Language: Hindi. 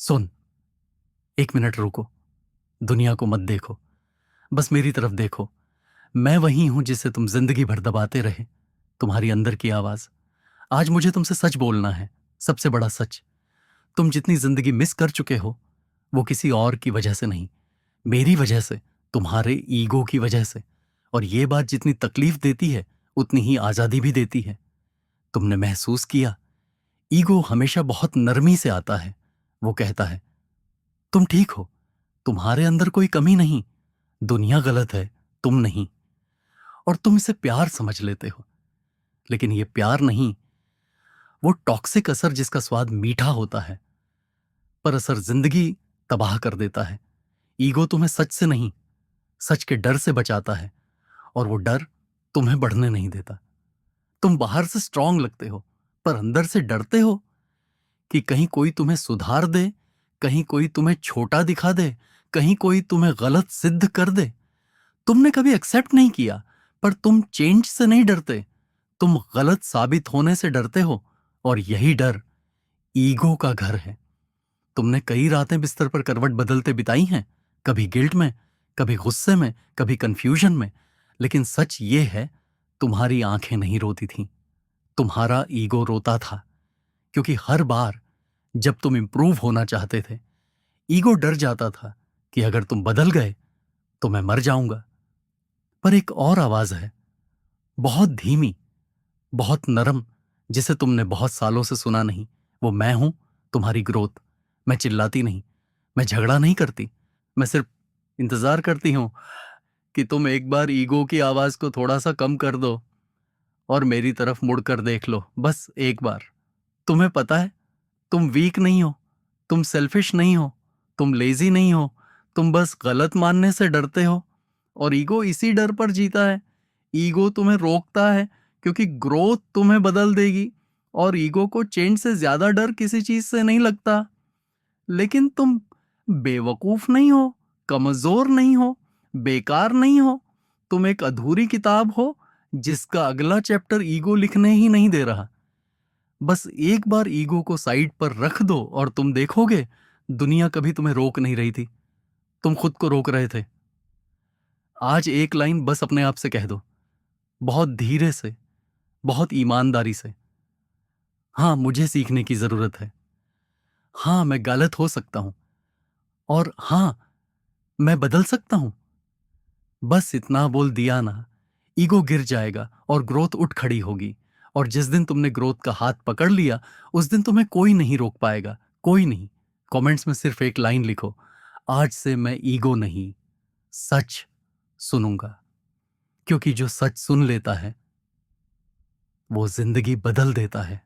सुन, 1 मिनट रुको। दुनिया को मत देखो, बस मेरी तरफ देखो। मैं वही हूं जिसे तुम जिंदगी भर दबाते रहे, तुम्हारी अंदर की आवाज। आज मुझे तुमसे सच बोलना है, सबसे बड़ा सच। तुम जितनी जिंदगी मिस कर चुके हो, वो किसी और की वजह से नहीं, मेरी वजह से, तुम्हारे ईगो की वजह से। और ये बात जितनी तकलीफ देती है, उतनी ही आजादी भी देती है। तुमने महसूस किया, ईगो हमेशा बहुत नरमी से आता है। वो कहता है, तुम ठीक हो, तुम्हारे अंदर कोई कमी नहीं, दुनिया गलत है, तुम नहीं। और तुम इसे प्यार समझ लेते हो, लेकिन ये प्यार नहीं, वो टॉक्सिक असर जिसका स्वाद मीठा होता है, पर असर जिंदगी तबाह कर देता है। ईगो तुम्हें सच से नहीं, सच के डर से बचाता है, और वो डर तुम्हें बढ़ने नहीं देता। तुम बाहर से स्ट्रांग लगते हो, पर अंदर से डरते हो कि कहीं कोई तुम्हें सुधार दे, कहीं कोई तुम्हें छोटा दिखा दे, कहीं कोई तुम्हें गलत सिद्ध कर दे। तुमने कभी एक्सेप्ट नहीं किया, पर तुम चेंज से नहीं डरते, तुम गलत साबित होने से डरते हो। और यही डर ईगो का घर है। तुमने कई रातें बिस्तर पर करवट बदलते बिताई हैं, कभी गिल्ट में, कभी गुस्से में, कभी कंफ्यूजन में। लेकिन सच ये है, तुम्हारी आंखें नहीं रोती थीं, तुम्हारा ईगो रोता था। क्योंकि हर बार जब तुम इंप्रूव होना चाहते थे, ईगो डर जाता था कि अगर तुम बदल गए तो मैं मर जाऊंगा। पर एक और आवाज है, बहुत धीमी, बहुत नरम, जिसे तुमने बहुत सालों से सुना नहीं। वो मैं हूं, तुम्हारी ग्रोथ। मैं चिल्लाती नहीं, मैं झगड़ा नहीं करती, मैं सिर्फ इंतजार करती हूं कि तुम एक बार ईगो की आवाज को थोड़ा सा कम कर दो और मेरी तरफ मुड़कर देख लो, बस एक बार। तुम्हें पता है, तुम वीक नहीं हो, तुम सेल्फिश नहीं हो, तुम लेजी नहीं हो, तुम बस गलत मानने से डरते हो। और ईगो इसी डर पर जीता है। ईगो तुम्हें रोकता है क्योंकि ग्रोथ तुम्हें बदल देगी, और ईगो को चेंज से ज्यादा डर किसी चीज से नहीं लगता। लेकिन तुम बेवकूफ नहीं हो, कमजोर नहीं हो, बेकार नहीं हो। तुम एक अधूरी किताब हो जिसका अगला चैप्टर ईगो लिखने ही नहीं दे रहा। बस एक बार ईगो को साइड पर रख दो और तुम देखोगे, दुनिया कभी तुम्हें रोक नहीं रही थी, तुम खुद को रोक रहे थे। आज एक लाइन बस अपने आप से कह दो, बहुत धीरे से, बहुत ईमानदारी से, हाँ मुझे सीखने की जरूरत है। हाँ मैं गलत हो सकता हूं, और हाँ मैं बदल सकता हूं। बस इतना बोल दिया ना, ईगो गिर जाएगा और ग्रोथ उठ खड़ी होगी। और जिस दिन तुमने ग्रोथ का हाथ पकड़ लिया, उस दिन तुम्हें कोई नहीं रोक पाएगा, कोई नहीं। कमेंट्स में सिर्फ एक लाइन लिखो, आज से मैं ईगो नहीं, सच सुनूंगा। क्योंकि जो सच सुन लेता है, वो जिंदगी बदल देता है।